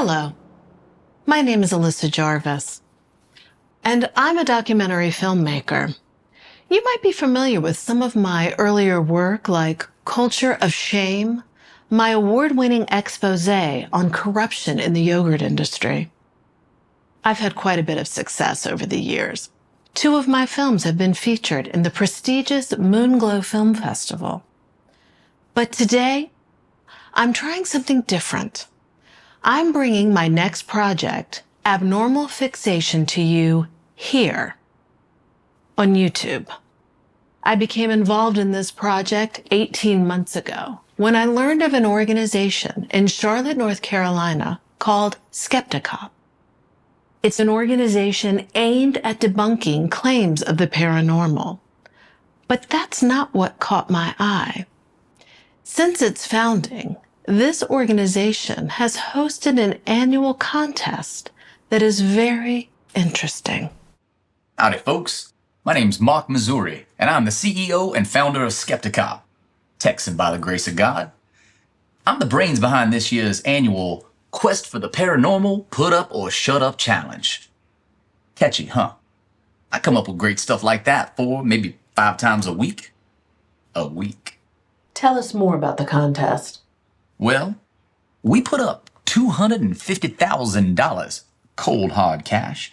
Hello, my name is Alyssa Jarvis, and I'm a documentary filmmaker. You might be familiar with some of my earlier work like Culture of Shame, my award-winning expose on corruption in the yogurt industry. I've had quite a bit of success over the years. 2 of my films have been featured in the prestigious Moonglow Film Festival. But today, I'm trying something different. I'm bringing my next project, Abnormal Fixation, to you here on YouTube. I became involved in this project 18 months ago when I learned of an organization in Charlotte, North Carolina called Skeptic. It's an organization aimed at debunking claims of the paranormal. But that's not what caught my eye. Since its founding, this organization has hosted an annual contest that is very interesting. Howdy, folks. My name's Mark Missouri, and I'm the CEO and founder of Skeptic, Texan by the grace of God. I'm the brains behind this year's annual Quest for the Paranormal Put Up or Shut Up Challenge. Catchy, huh? I come up with great stuff like that 4, maybe 5 times a week. Tell us more about the contest. Well, we put up $250,000, cold hard cash,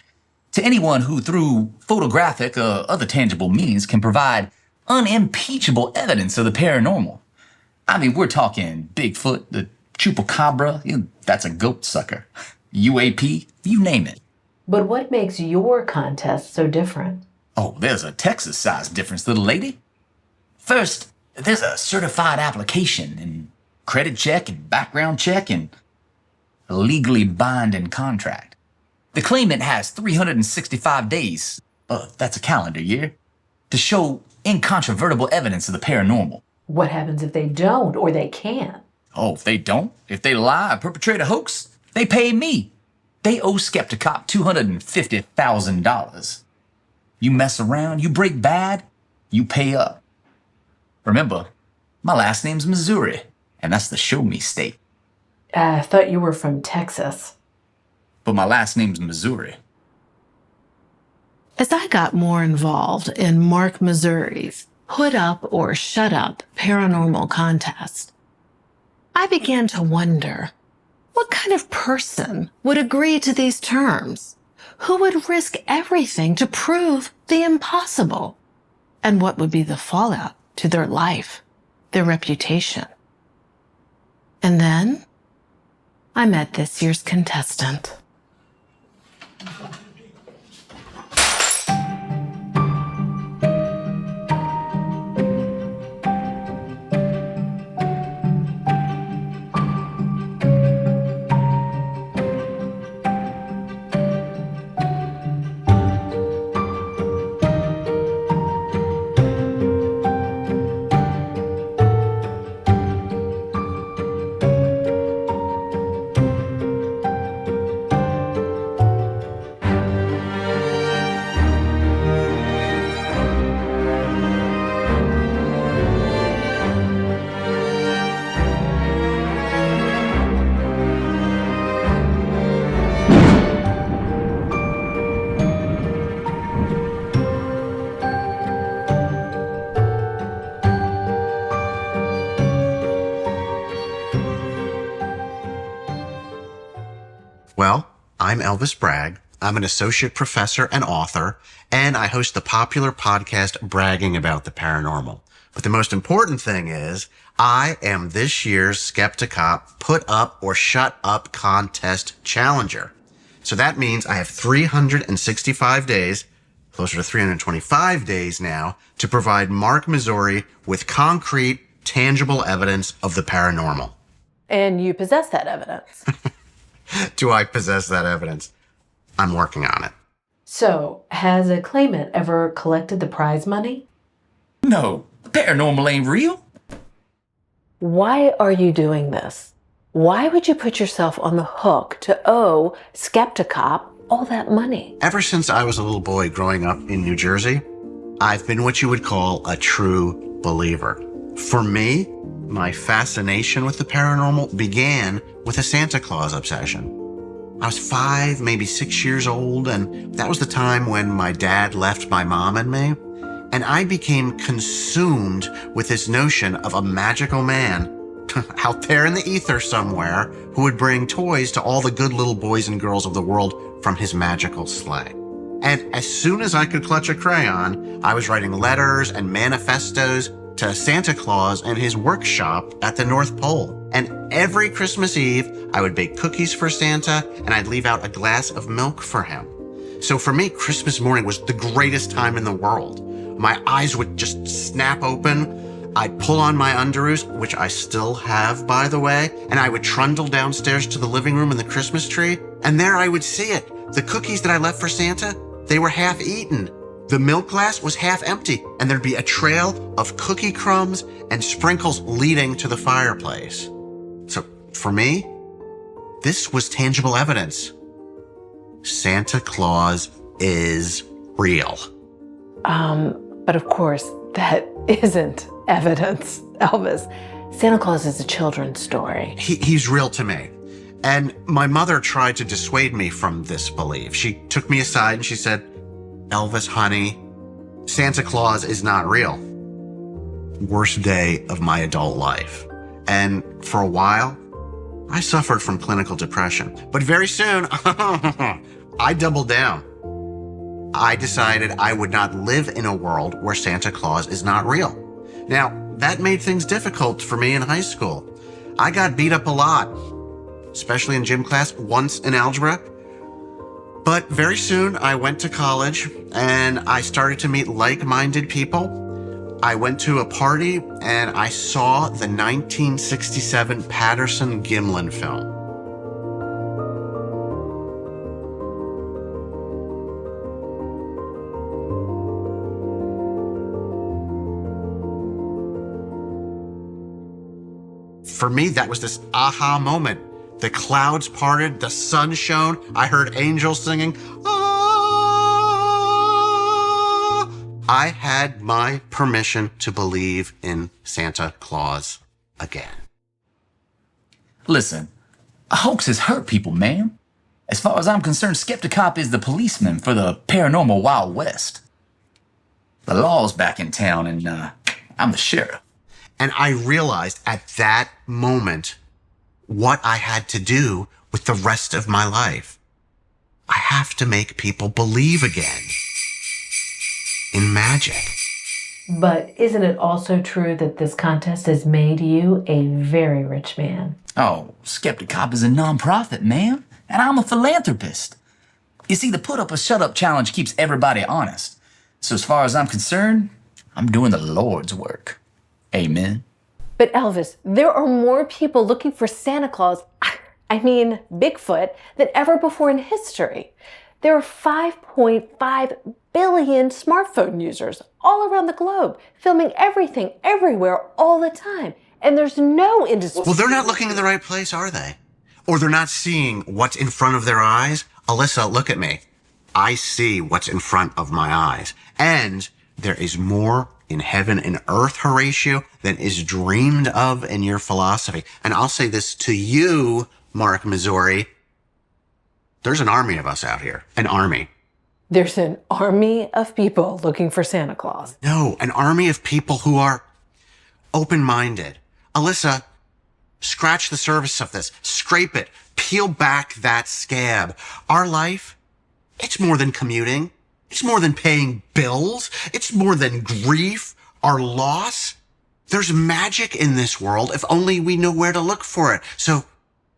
to anyone who through photographic or other tangible means can provide unimpeachable evidence of the paranormal. I mean, we're talking Bigfoot, the Chupacabra, that's a goat sucker, UAP, you name it. But what makes your contest so different? Oh, there's a Texas-sized difference, little lady. First, there's a certified application and credit check and background check and a legally binding contract. The claimant has 365 days, that's a calendar year, to show incontrovertible evidence of the paranormal. What happens if they don't or they can't? Oh, if they don't, if they lie or perpetrate a hoax, they pay me. They owe Skeptic $250,000. You mess around, you break bad, you pay up. Remember, my last name's Missouri, and that's the show me state. I thought you were from Texas. But my last name's Missouri. As I got more involved in Mark Missouri's Put Up or Shut Up paranormal contest, I began to wonder, what kind of person would agree to these terms? Who would risk everything to prove the impossible? And what would be the fallout to their life, their reputation? And then I met this year's contestant. Well, I'm Elvis Bragg. I'm an associate professor and author, and I host the popular podcast Bragging About the Paranormal. But the most important thing is, I am this year's Skeptic Put Up or Shut Up Contest Challenger. So that means I have 365 days, closer to 325 days now, to provide Mark Missouri with concrete, tangible evidence of the paranormal. And you possess that evidence. Do I possess that evidence? I'm working on it. So, has a claimant ever collected the prize money? No, the paranormal ain't real. Why are you doing this? Why would you put yourself on the hook to owe Skepticop all that money? Ever since I was a little boy growing up in New Jersey, I've been what you would call a true believer. For me, my fascination with the paranormal began with a Santa Claus obsession. I was 5, maybe 6 years old, and that was the time when my dad left my mom and me. And I became consumed with this notion of a magical man out there in the ether somewhere who would bring toys to all the good little boys and girls of the world from his magical sleigh. And as soon as I could clutch a crayon, I was writing letters and manifestos to Santa Claus in his workshop at the North Pole. And every Christmas Eve, I would bake cookies for Santa and I'd leave out a glass of milk for him. So for me, Christmas morning was the greatest time in the world. My eyes would just snap open. I'd pull on my underoos, which I still have, by the way, and I would trundle downstairs to the living room and the Christmas tree. And there I would see it. The cookies that I left for Santa, they were half eaten. The milk glass was half empty, and there'd be a trail of cookie crumbs and sprinkles leading to the fireplace. So for me, this was tangible evidence. Santa Claus is real. But of course, that isn't evidence, Elvis. Santa Claus is a children's story. He's real to me. And my mother tried to dissuade me from this belief. She took me aside and she said, Elvis, honey, Santa Claus is not real. Worst day of my adult life. And for a while, I suffered from clinical depression. But very soon, I doubled down. I decided I would not live in a world where Santa Claus is not real. Now, that made things difficult for me in high school. I got beat up a lot, especially in gym class, once in algebra. But very soon I went to college and I started to meet like-minded people. I went to a party and I saw the 1967 Patterson-Gimlin film. For me, that was this aha moment. The clouds parted, the sun shone, I heard angels singing. Ah! I had my permission to believe in Santa Claus again. Listen, hoaxes hurt people, man. As far as I'm concerned, Skeptic Cop is the policeman for the paranormal Wild West. The law's back in town and I'm the sheriff. And I realized at that moment what I had to do with the rest of my life. I have to make people believe again in magic. But isn't it also true that this contest has made you a very rich man? Oh, Skeptic Cop is a nonprofit, man, and I'm a philanthropist. You see, the Put Up or Shut Up challenge keeps everybody honest. So as far as I'm concerned, I'm doing the Lord's work. Amen. But Elvis, there are more people looking for Santa Claus, I mean Bigfoot, than ever before in history. There are 5.5 billion smartphone users all around the globe, filming everything, everywhere, all the time. And there's no industry. Well, they're not looking in the right place, are they? Or they're not seeing what's in front of their eyes? Alyssa, look at me. I see what's in front of my eyes. And there is more in heaven and earth, Horatio, than is dreamed of in your philosophy. And I'll say this to you, Mark Missouri. There's an army of us out here. An army. There's an army of people looking for Santa Claus. No, an army of people who are open-minded. Alyssa, scratch the surface of this. Scrape it. Peel back that scab. Our life, it's more than commuting. It's more than paying bills. It's more than grief or loss. There's magic in this world if only we know where to look for it. So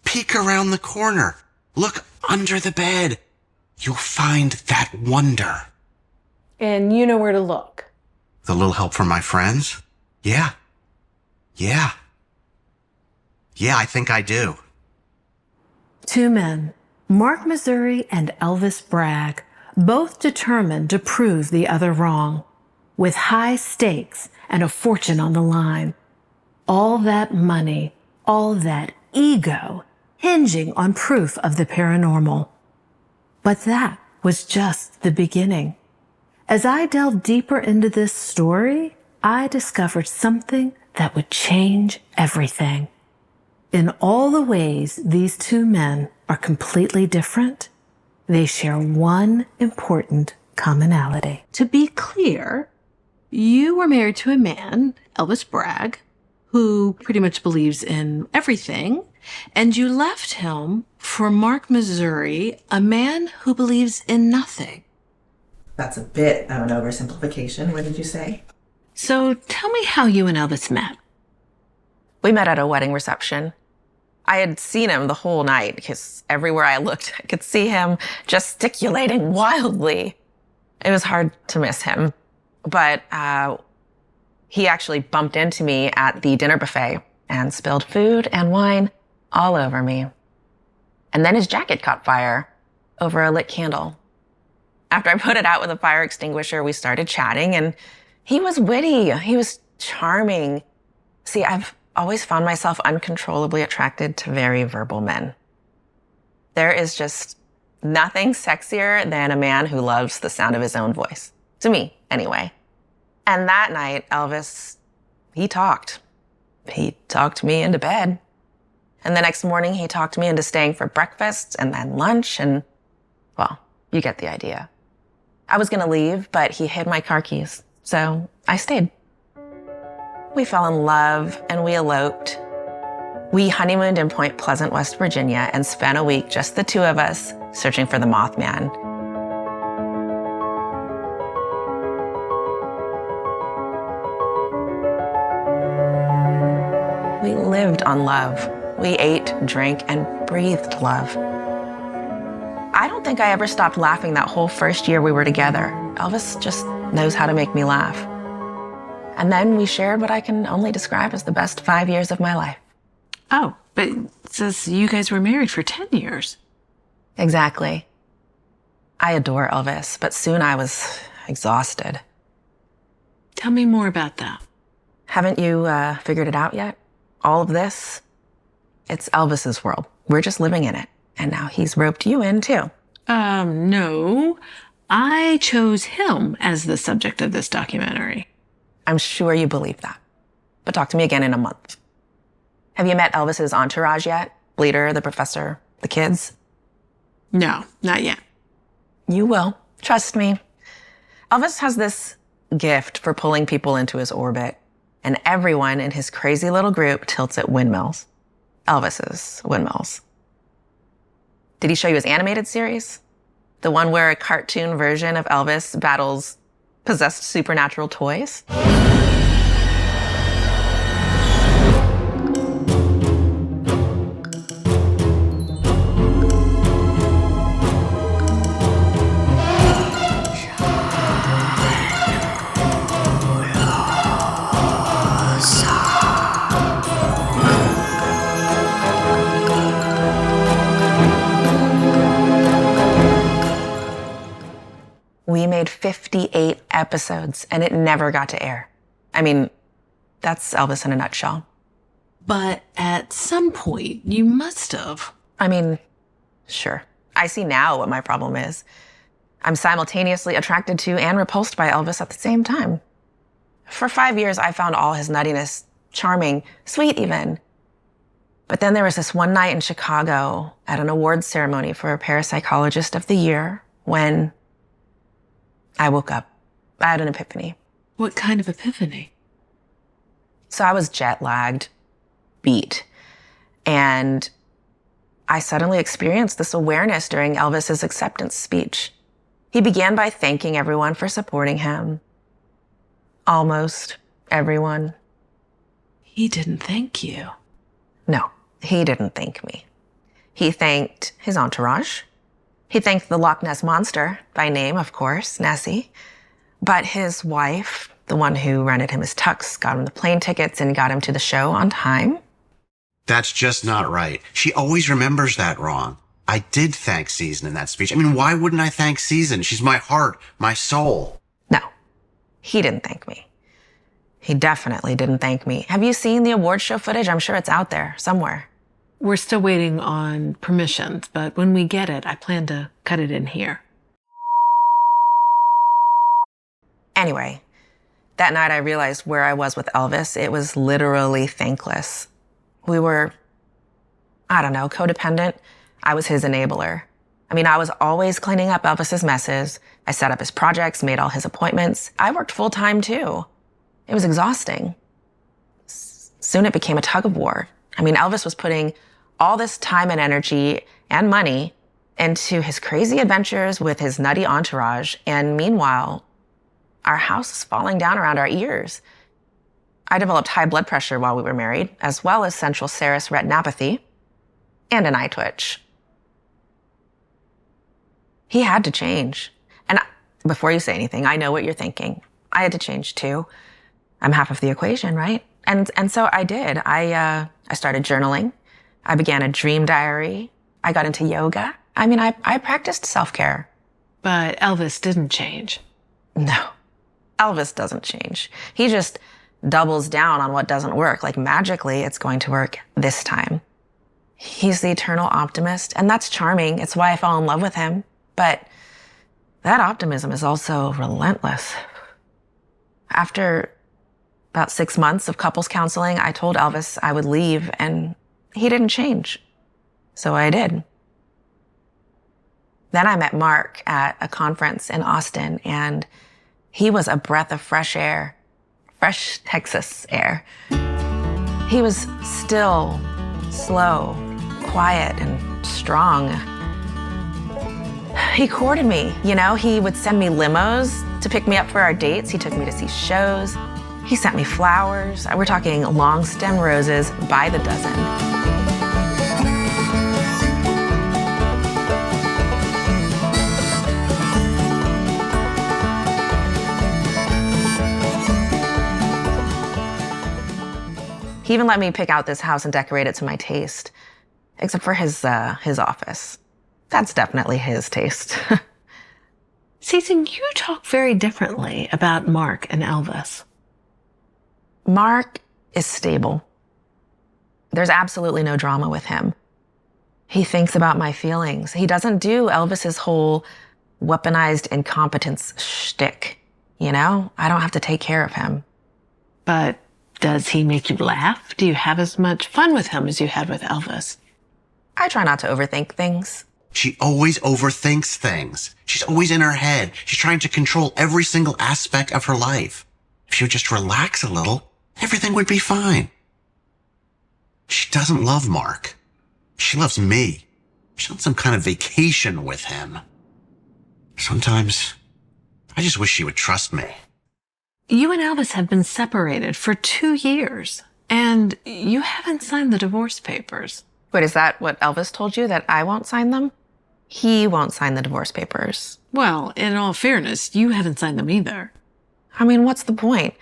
peek around the corner. Look under the bed. You'll find that wonder. And you know where to look. The little help from my friends? Yeah. Yeah, I think I do. Two men, Mark Missouri and Elvis Bragg, both determined to prove the other wrong, with high stakes and a fortune on the line. All that money, all that ego, hinging on proof of the paranormal. But that was just the beginning. As I delved deeper into this story, I discovered something that would change everything. In all the ways these two men are completely different, they share one important commonality. To be clear, you were married to a man, Elvis Bragg, who pretty much believes in everything, and you left him for Mark Missouri, a man who believes in nothing. That's a bit of an oversimplification. What did you say? So tell me how you and Elvis met. We met at a wedding reception. I had seen him the whole night because everywhere I looked, I could see him gesticulating wildly. It was hard to miss him. But he actually bumped into me at the dinner buffet and spilled food and wine all over me. And then his jacket caught fire over a lit candle. After I put it out with a fire extinguisher, we started chatting, and he was witty. He was charming. See, I've always found myself uncontrollably attracted to very verbal men. There is just nothing sexier than a man who loves the sound of his own voice. To me, anyway. And that night, Elvis, he talked. He talked me into bed. And the next morning, he talked me into staying for breakfast and then lunch, and, well, you get the idea. I was gonna leave, but he hid my car keys, so I stayed. We fell in love and we eloped. We honeymooned in Point Pleasant, West Virginia, and spent a week, just the two of us, searching for the Mothman. We lived on love. We ate, drank, and breathed love. I don't think I ever stopped laughing that whole first year we were together. Elvis just knows how to make me laugh. And then we shared what I can only describe as the best 5 years of my life. Oh, but it says you guys were married for 10 years. Exactly. I adore Elvis, but soon I was exhausted. Tell me more about that. Haven't you figured it out yet? All of this, it's Elvis's world. We're just living in it. And now he's roped you in too. No. I chose him as the subject of this documentary. I'm sure you believe that. But talk to me again in a month. Have you met Elvis's entourage yet? Bleeder, the professor, the kids? No, not yet. You will. Trust me. Elvis has this gift for pulling people into his orbit, and everyone in his crazy little group tilts at windmills. Elvis's windmills. Did he show you his animated series? The one where a cartoon version of Elvis battles possessed supernatural toys? We made 58 episodes and it never got to air. I mean, that's Elvis in a nutshell. But at some point, you must have. I mean, sure. I see now what my problem is. I'm simultaneously attracted to and repulsed by Elvis at the same time. For 5 years, I found all his nuttiness charming, sweet even. But then there was this one night in Chicago at an awards ceremony for a parapsychologist of the year when I woke up. I had an epiphany. What kind of epiphany? So I was jet lagged, beat, and I suddenly experienced this awareness during Elvis's acceptance speech. He began by thanking everyone for supporting him. Almost everyone. He didn't thank you. No, he didn't thank me. He thanked his entourage. He thanked the Loch Ness Monster, by name, of course, Nessie. But his wife, the one who rented him his tux, got him the plane tickets, and got him to the show on time. That's just not right. She always remembers that wrong. I did thank Season in that speech. I mean, why wouldn't I thank Season? She's my heart, my soul. No, he didn't thank me. He definitely didn't thank me. Have you seen the award show footage? I'm sure it's out there somewhere. We're still waiting on permissions, but when we get it, I plan to cut it in here. Anyway, that night I realized where I was with Elvis. It was literally thankless. We were, I don't know, codependent. I was his enabler. I mean, I was always cleaning up Elvis's messes. I set up his projects, made all his appointments. I worked full time too. It was exhausting. Soon it became a tug of war. I mean, Elvis was putting all this time and energy and money into his crazy adventures with his nutty entourage. And meanwhile, our house is falling down around our ears. I developed high blood pressure while we were married, as well as central serous retinopathy and an eye twitch. He had to change. And before you say anything, I know what you're thinking. I had to change too. I'm half of the equation, right? And so I did. I started journaling. I began a dream diary. I got into yoga. I mean, I practiced self-care. But Elvis didn't change. No, Elvis doesn't change. He just doubles down on what doesn't work. Like magically, it's going to work this time. He's the eternal optimist, and that's charming. It's why I fell in love with him. But that optimism is also relentless. After about 6 months of couples counseling, I told Elvis I would leave, and he didn't change. So I did. Then I met Mark at a conference in Austin, and he was a breath of fresh air, fresh Texas air. He was still, slow, quiet, and strong. He courted me, you know? He would send me limos to pick me up for our dates. He took me to see shows. He sent me flowers. We're talking long stem roses by the dozen. He even let me pick out this house and decorate it to my taste, except for his office. That's definitely his taste. Susan, you talk very differently about Mark and Elvis. Mark is stable. There's absolutely no drama with him. He thinks about my feelings. He doesn't do Elvis's whole weaponized incompetence shtick. You know, I don't have to take care of him. But does he make you laugh? Do you have as much fun with him as you had with Elvis? I try not to overthink things. She always overthinks things. She's always in her head. She's trying to control every single aspect of her life. If she would just relax a little, everything would be fine. She doesn't love Mark. She loves me. She's on some kind of vacation with him. Sometimes, I just wish she would trust me. You and Elvis have been separated for 2 years, and you haven't signed the divorce papers. Wait, is that what Elvis told you, that I won't sign them? He won't sign the divorce papers. Well, in all fairness, you haven't signed them either. I mean, what's the point?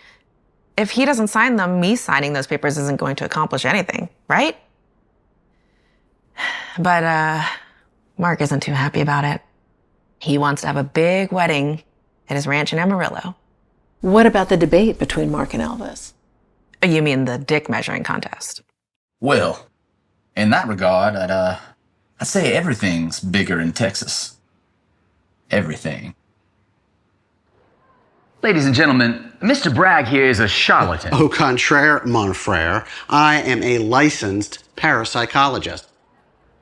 If he doesn't sign them, me signing those papers isn't going to accomplish anything, right? But, Mark isn't too happy about it. He wants to have a big wedding at his ranch in Amarillo. What about the debate between Mark and Elvis? You mean the dick measuring contest? Well, in that regard, I'd say everything's bigger in Texas. Everything. Ladies and gentlemen, Mr. Bragg here is a charlatan. Au contraire, mon frère, I am a licensed parapsychologist.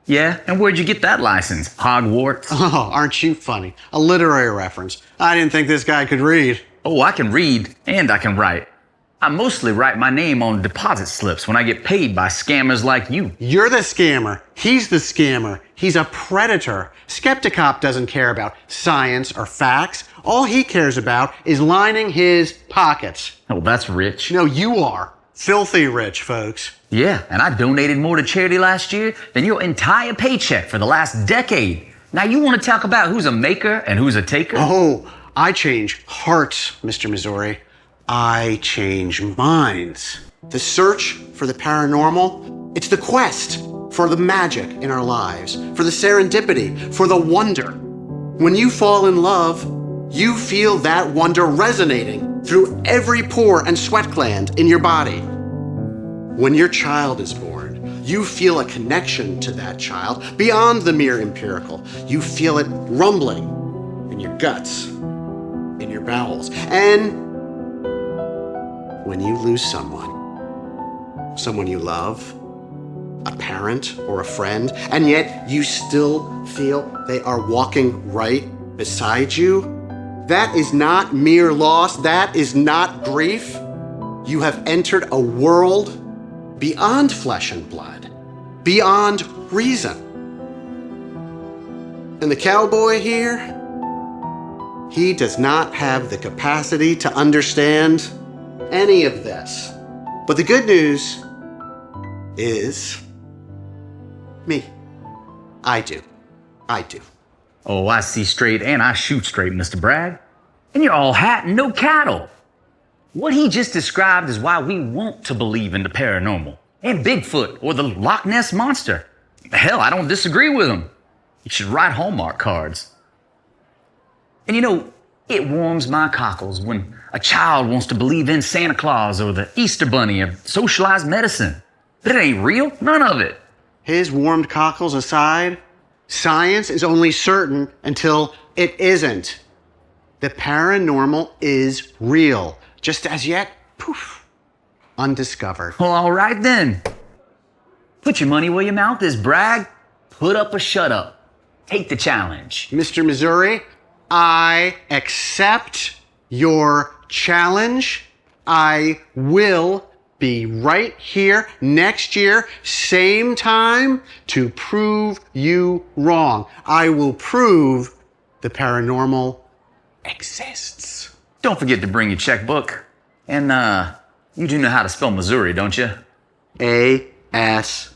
Yeah? And where'd you get that license? Hogwarts? Oh, aren't you funny? A literary reference. I didn't think this guy could read. Oh, I can read and I can write. I mostly write my name on deposit slips when I get paid by scammers like you. You're the scammer. He's the scammer. He's a predator. Skepticop doesn't care about science or facts. All he cares about is lining his pockets. Oh, that's rich. No, you are. Filthy rich, folks. Yeah, and I donated more to charity last year than your entire paycheck for the last decade. Now you want to talk about who's a maker and who's a taker? Oh, I change hearts, Mr. Missouri. I change minds. The search for the paranormal, it's the quest for the magic in our lives, for the serendipity, for the wonder. When you fall in love, you feel that wonder resonating through every pore and sweat gland in your body. When your child is born, you feel a connection to that child beyond the mere empirical. You feel it rumbling in your guts, in your bowels. And when you lose someone you love, a parent or a friend, and yet you still feel they are walking right beside you? That is not mere loss. That is not grief. You have entered a world beyond flesh and blood, beyond reason. And the cowboy here, he does not have the capacity to understand any of this. But the good news is me. I do. Oh, I see straight and I shoot straight, Mr. Bragg. And you're all hat and no cattle. What he just described is why we want to believe in the paranormal and Bigfoot or the Loch Ness Monster. Hell, I don't disagree with him. You should write Hallmark cards. And you know, it warms my cockles when a child wants to believe in Santa Claus or the Easter Bunny or socialized medicine. But it ain't real, none of it. His warmed cockles aside, science is only certain until it isn't. The paranormal is real, just as yet, poof, undiscovered. Well, all right then. Put your money where your mouth is, Bragg. Put up or shut up. Take the challenge. Mr. Missouri, I accept your challenge. I will be right here next year, same time, to prove you wrong. I will prove the paranormal exists. Don't forget to bring your checkbook. And, you do know how to spell Missouri, don't you? A-S-S.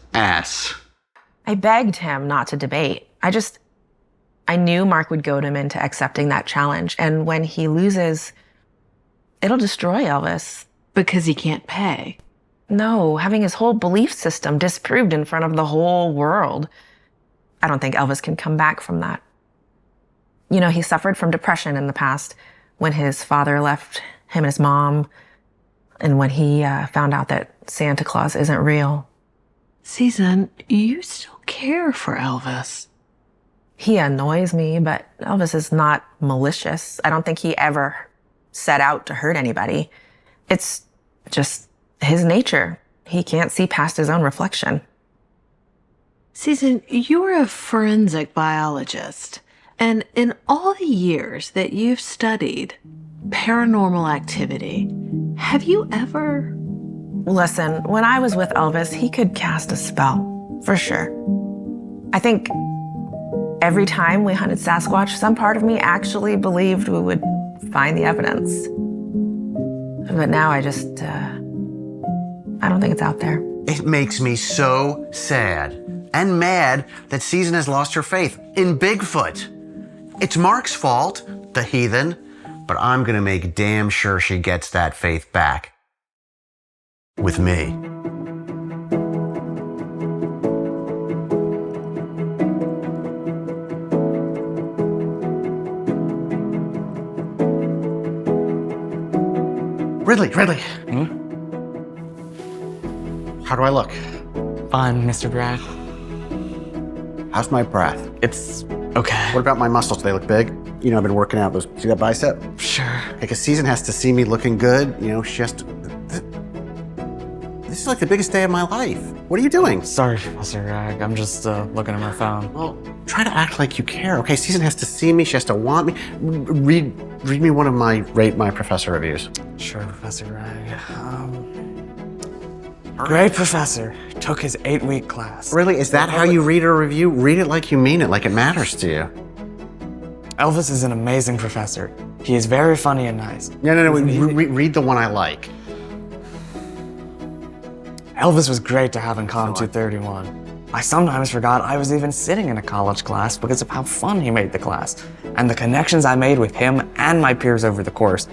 I begged him not to debate. I knew Mark would goad him into accepting that challenge. And when he loses, it'll destroy Elvis. Because he can't pay. No, having his whole belief system disproved in front of the whole world. I don't think Elvis can come back from that. You know, he suffered from depression in the past when his father left him and his mom, and when he found out that Santa Claus isn't real. Season, you still care for Elvis. He annoys me, but Elvis is not malicious. I don't think he ever set out to hurt anybody. It's just his nature. He can't see past his own reflection. Season, you're a forensic biologist. And in all the years that you've studied paranormal activity, have you ever... Listen, when I was with Elvis, he could cast a spell, for sure. I think every time we hunted Sasquatch, some part of me actually believed we would find the evidence. But now I just, I don't think it's out there. It makes me so sad and mad that Season has lost her faith in Bigfoot. It's Mark's fault, the heathen, but I'm gonna make damn sure she gets that faith back. With me. Ridley. How do I look? Fine, Mr. Bragg. How's my breath? It's okay. What about my muscles? Do they look big? You know, I've been working out. See that bicep? Sure. Because Season has to see me looking good. You know, she has to... This is like the biggest day of my life. What are you doing? Sorry, Mr. Bragg. I'm just looking at my phone. Well, try to act like you care, okay? Season has to see me. She has to want me. Read me one of my Rate My Professor reviews. Sure, Professor Bragg. Great professor. Took his 8-week class. Really? Is that how you read a review? Read it like you mean it, like it matters to you. Elvis is an amazing professor. He is very funny and nice. No. Read the one I like. Elvis was great to have in Con 231. I sometimes forgot I was even sitting in a college class because of how fun he made the class and the connections I made with him and my peers over the course.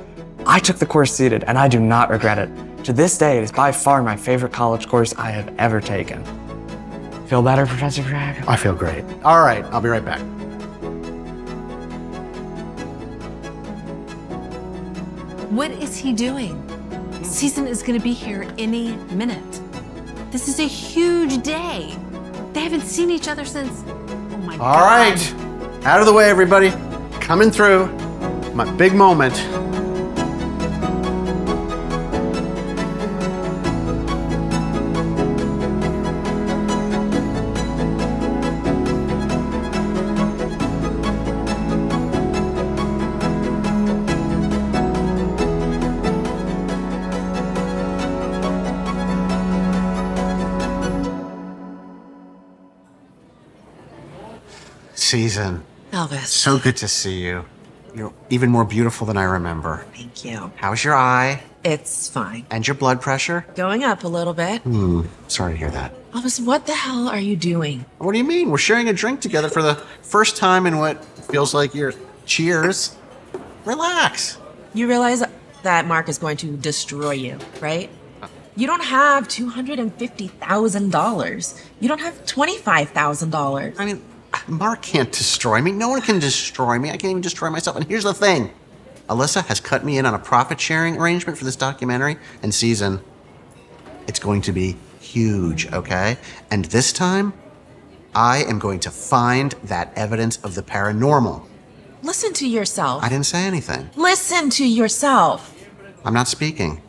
I took the course seated and I do not regret it. To this day, it is by far my favorite college course I have ever taken. Feel better, Professor Bragg? I feel great. All right, I'll be right back. What is he doing? Season is going to be here any minute. This is a huge day. They haven't seen each other since... Oh my God. All right, out of the way, everybody. Coming through. My big moment. Season, Elvis. so good to see you. You're even more beautiful than I remember. Thank you. How's your eye? It's fine. And your blood pressure? Going up a little bit. Sorry to hear that. Elvis, what the hell are you doing? What do you mean? We're sharing a drink together for the first time in what feels like years. Cheers. Relax. You realize that Mark is going to destroy you, right? You don't have $250,000. You don't have $25,000. I mean, Mark can't destroy me. No one can destroy me. I can't even destroy myself. And here's the thing. Alyssa has cut me in on a profit-sharing arrangement for this documentary and season. It's going to be huge, okay? And this time, I am going to find that evidence of the paranormal. Listen to yourself. I didn't say anything. Listen to yourself. I'm not speaking.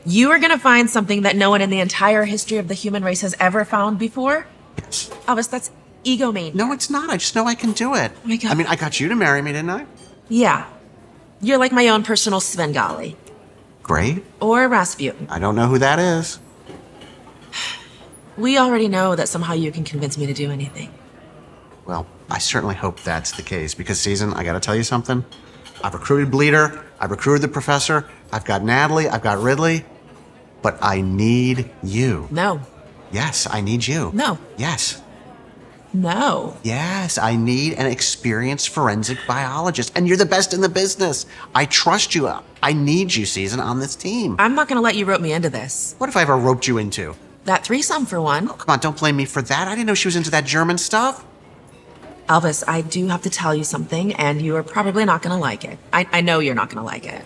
You are going to find something that no one in the entire history of the human race has ever found before? Yes. Elvis, that's egomania. No, it's not. I just know I can do it. Oh my God. I mean, I got you to marry me, didn't I? Yeah. You're like my own personal Svengali. Great. Or Rasputin. I don't know who that is. We already know that somehow you can convince me to do anything. Well, I certainly hope that's the case because, Season, I gotta tell you something. I've recruited Bleeder, I've recruited the professor, I've got Natalie, I've got Ridley, but I need you. No. Yes, I need you. No. Yes. No. Yes, I need an experienced forensic biologist, and you're the best in the business. I trust you. I need you, Season, on this team. I'm not going to let you rope me into this. What if I ever roped you into? That threesome, for one. Oh, come on, don't blame me for that. I didn't know she was into that German stuff. Elvis, I do have to tell you something, and you are probably not going to like it. I know you're not going to like it.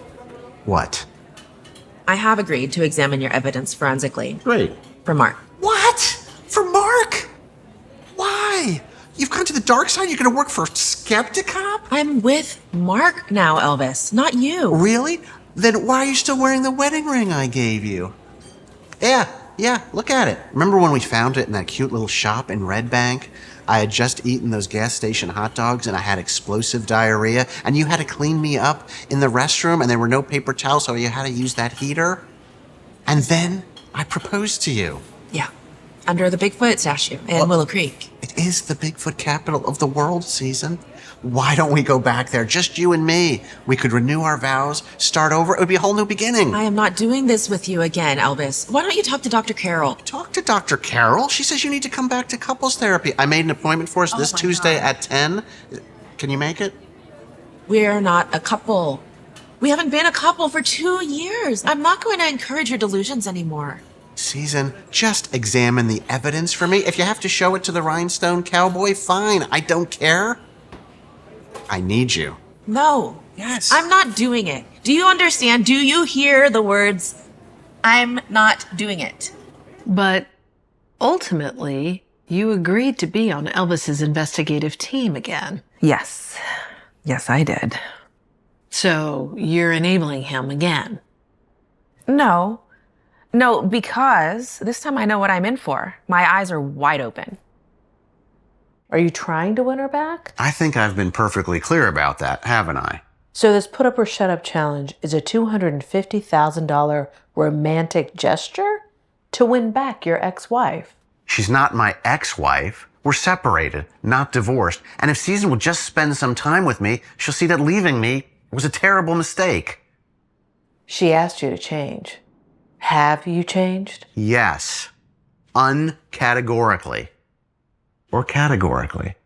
What? I have agreed to examine your evidence forensically. Great. For Mark. What? For Mark? Why? You've gone to the dark side? You're going to work for Skeptic? I'm with Mark now, Elvis, not you. Really? Then why are you still wearing the wedding ring I gave you? Yeah, look at it. Remember when we found it in that cute little shop in Red Bank? I had just eaten those gas station hot dogs and I had explosive diarrhea, and you had to clean me up in the restroom and there were no paper towels, so you had to use that heater. And then I proposed to you. Yeah. Under the Bigfoot statue in Willow Creek. It is the Bigfoot capital of the world, Season. Why don't we go back there, just you and me? We could renew our vows, start over. It would be a whole new beginning. I am not doing this with you again, Elvis. Why don't you talk to Dr. Carroll? Talk to Dr. Carroll. She says you need to come back to couples therapy. I made an appointment for us this Tuesday at 10. Can you make it? We're not a couple. We haven't been a couple for 2 years. I'm not going to encourage your delusions anymore. Season, just examine the evidence for me. If you have to show it to the Rhinestone Cowboy, fine. I don't care. I need you. No. Yes. I'm not doing it. Do you understand? Do you hear the words, I'm not doing it? But ultimately, you agreed to be on Elvis's investigative team again. Yes. Yes, I did. So you're enabling him again. No, because this time I know what I'm in for. My eyes are wide open. Are you trying to win her back? I think I've been perfectly clear about that, haven't I? So this put up or shut up challenge is a $250,000 romantic gesture to win back your ex-wife. She's not my ex-wife. We're separated, not divorced. And if Season will just spend some time with me, she'll see that leaving me was a terrible mistake. She asked you to change. Have you changed? Yes. Uncategorically. Or categorically.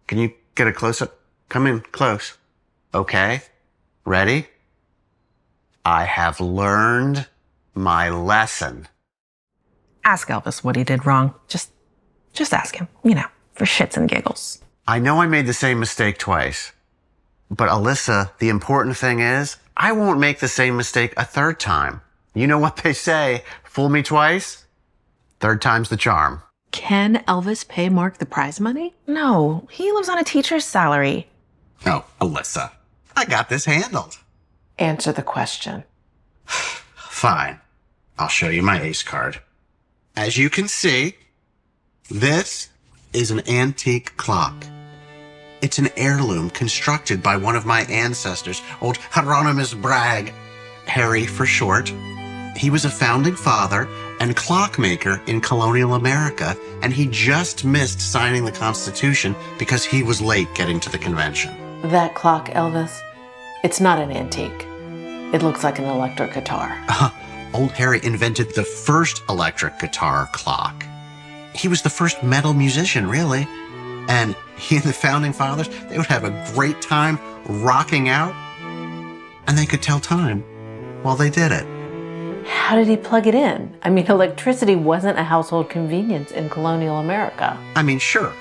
Can you get a close-up? Come in close. Okay. Ready? I have learned my lesson. Ask Elvis what he did wrong. Just ask him, for shits and giggles. I know I made the same mistake twice. But Alyssa, the important thing is, I won't make the same mistake a third time. You know what they say, fool me twice, third time's the charm. Can Elvis pay Mark the prize money? No, he lives on a teacher's salary. No, Alyssa, I got this handled. Answer the question. Fine. I'll show you my ace card. As you can see, this is an antique clock. It's an heirloom constructed by one of my ancestors, old Hieronymus Bragg, Harry for short. He was a founding father and clockmaker in colonial America, and he just missed signing the Constitution because he was late getting to the convention. That clock, Elvis, it's not an antique. It looks like an electric guitar. Old Harry invented the first electric guitar clock. He was the first metal musician, really. And he and the Founding Fathers, they would have a great time rocking out, and they could tell time while they did it. How did he plug it in? I mean, electricity wasn't a household convenience in colonial America. I mean, sure,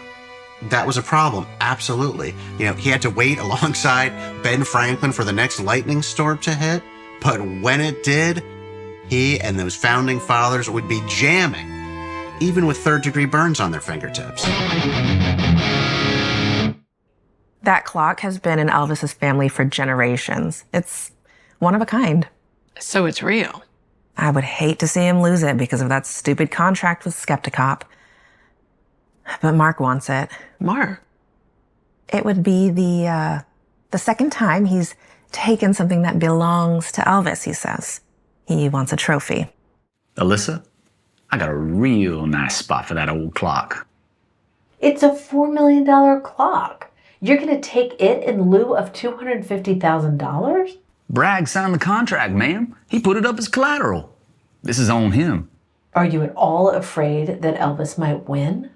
that was a problem, absolutely. You know, he had to wait alongside Ben Franklin for the next lightning storm to hit, but when it did, he and those Founding Fathers would be jamming, even with third-degree burns on their fingertips. That clock has been in Elvis's family for generations. It's one of a kind. So it's real. I would hate to see him lose it because of that stupid contract with Skepticop. But Mark wants it. Mark? It would be the second time he's taken something that belongs to Elvis, he says. He wants a trophy. Alyssa, I got a real nice spot for that old clock. It's a $4 million clock. You're going to take it in lieu of $250,000? Bragg signed the contract, ma'am. He put it up as collateral. This is on him. Are you at all afraid that Elvis might win?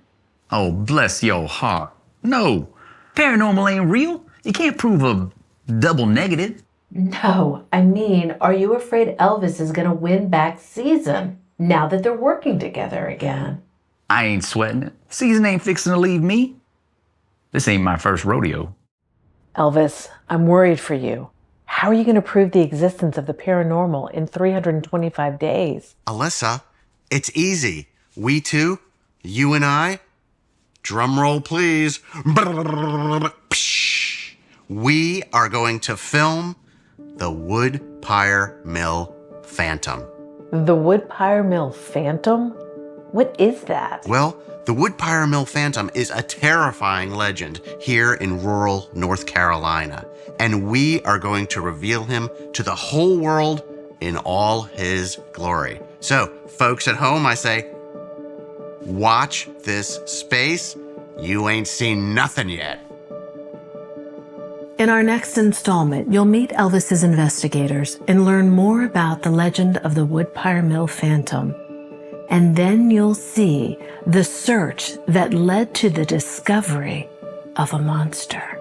Oh, bless your heart. No, paranormal ain't real. You can't prove a double negative. No, I mean, are you afraid Elvis is going to win back Season now that they're working together again? I ain't sweating it. Season ain't fixing to leave me. This ain't my first rodeo. Elvis, I'm worried for you. How are you going to prove the existence of the paranormal in 325 days? Alyssa, it's easy. We two, you and I, drum roll please. We are going to film the Woodpire Mill Phantom. The Woodpire Mill Phantom? What is that? Well, the Woodpire Mill Phantom is a terrifying legend here in rural North Carolina, and we are going to reveal him to the whole world in all his glory. So, folks at home, I say, watch this space. You ain't seen nothing yet. In our next installment, you'll meet Elvis's investigators and learn more about the legend of the Woodpire Mill Phantom. And then you'll see the search that led to the discovery of a monster.